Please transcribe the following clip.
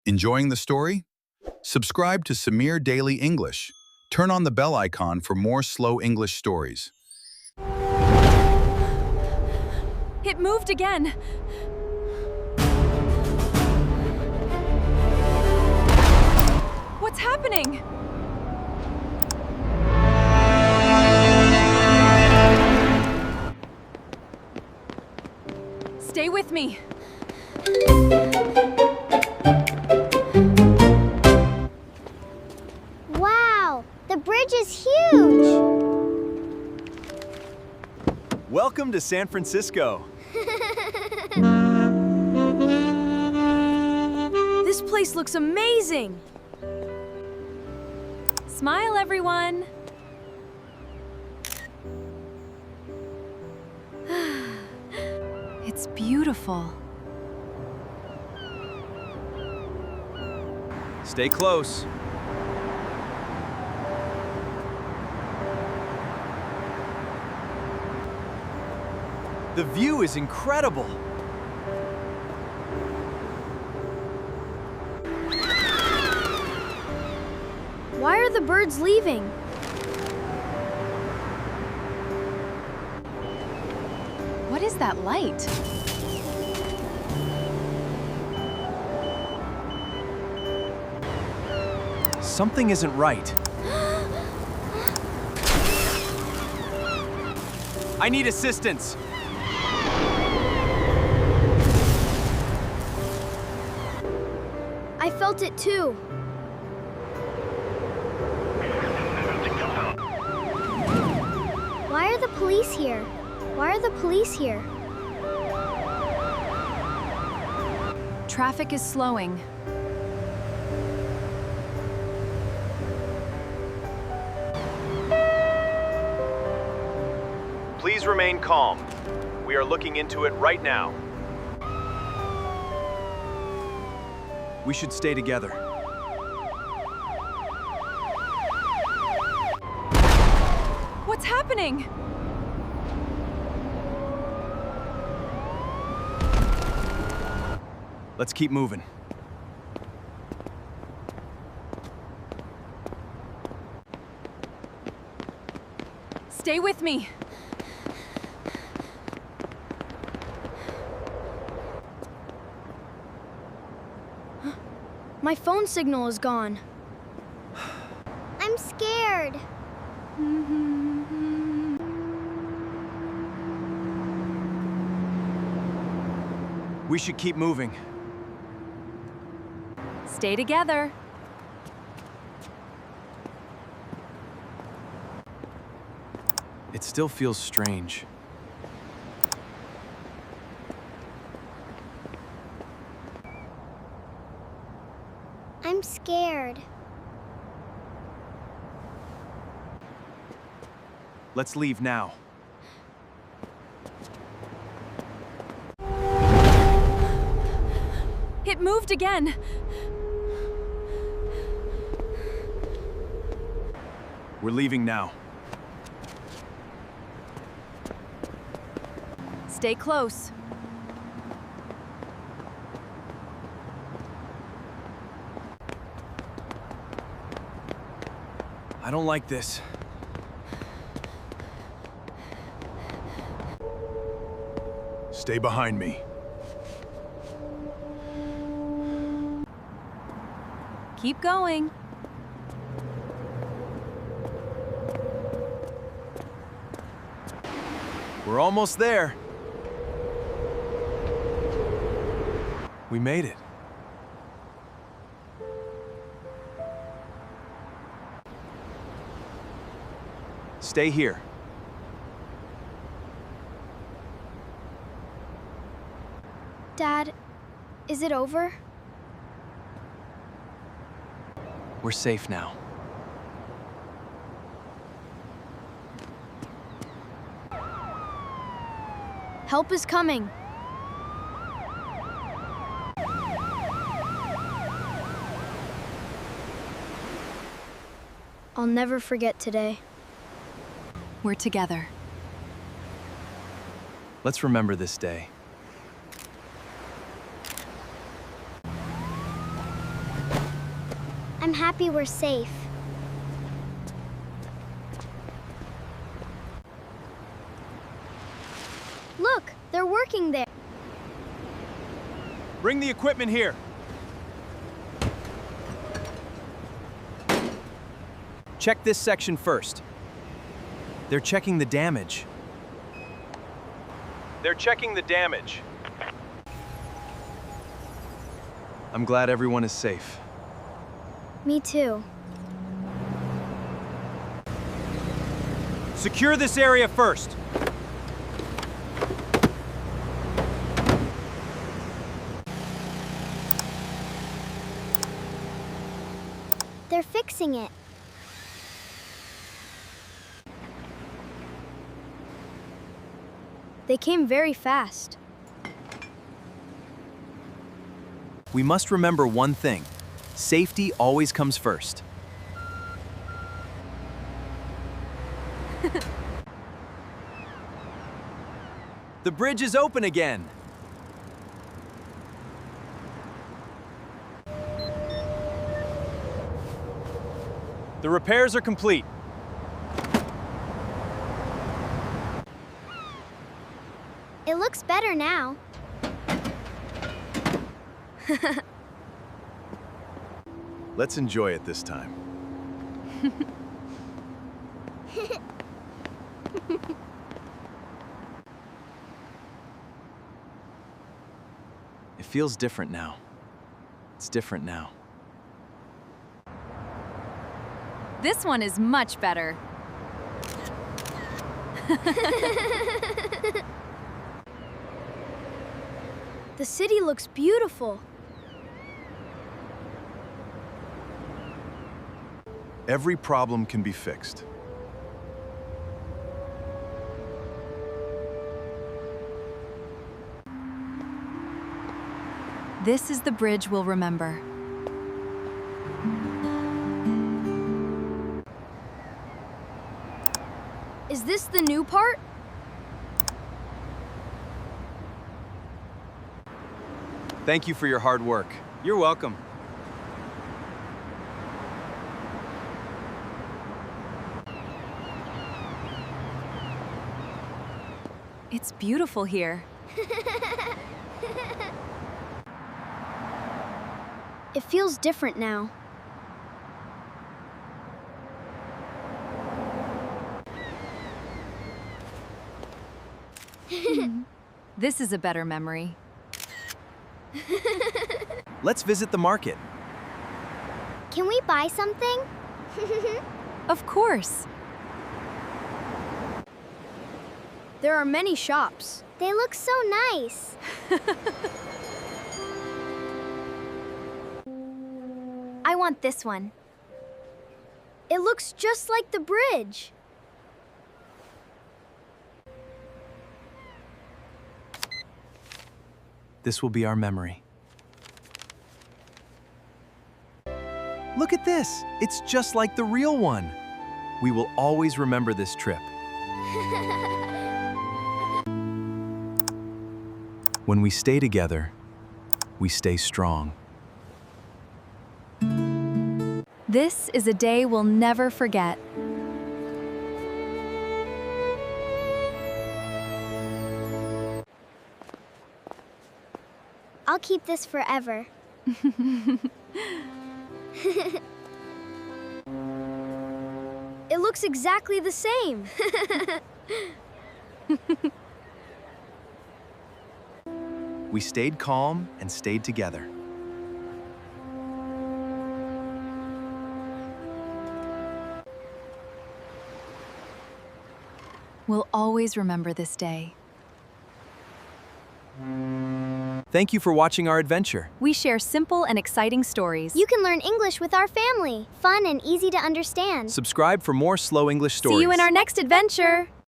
Enjoying the story? Subscribe to Samir Daily English. Turn on the bell icon for more slow English stories. It moved again. What's happening? Stay with me. Wow, the bridge is huge! Welcome to San Francisco. This place looks amazing. Smile, everyone. It's beautiful. Stay close. The view is incredible. Why are the birds leaving? What is that light? Something isn't right. I need assistance. I felt it too. Why are the police here? Why are the police here? Traffic is slowing. Please remain calm. We are looking into it right now. We should stay together. What's happening? Let's keep moving. Stay with me. My phone signal is gone. I'm scared. We should keep moving. Stay together. It still feels strange. I'm scared. Let's leave now. It moved again. We're leaving now. Stay close. I don't like this. Stay behind me. Keep going. We're almost there. We made it. Stay here. Dad, is it over? We're safe now. Help is coming. I'll never forget today. We're together. Let's remember this day. I'm happy we're safe. Look, they're working there. Bring the equipment here. Check this section first. They're checking the damage. They're checking the damage. I'm glad everyone is safe. Me too. Secure this area first. They're fixing it. They came very fast. We must remember one thing. Safety always comes first. The bridge is open again. The repairs are complete. It looks better now. Let's enjoy it this time. It feels different now. It's different now. This one is much better. The city looks beautiful. Every problem can be fixed. This is the bridge we'll remember. Is this the new part? Thank you for your hard work. You're welcome. It's beautiful here. It feels different now. This is a better memory. Let's visit the market. Can we buy something? Of course. There are many shops. They look so nice. I want this one. It looks just like the bridge. This will be our memory. Look at this! It's just like the real one. We will always remember this trip. When we stay together, we stay strong. This is a day we'll never forget. I'll keep this forever. It looks exactly the same. We stayed calm and stayed together. We'll always remember this day. Thank you for watching our adventure. We share simple and exciting stories. You can learn English with our family. Fun and easy to understand. Subscribe for more slow English stories. See you in our next adventure!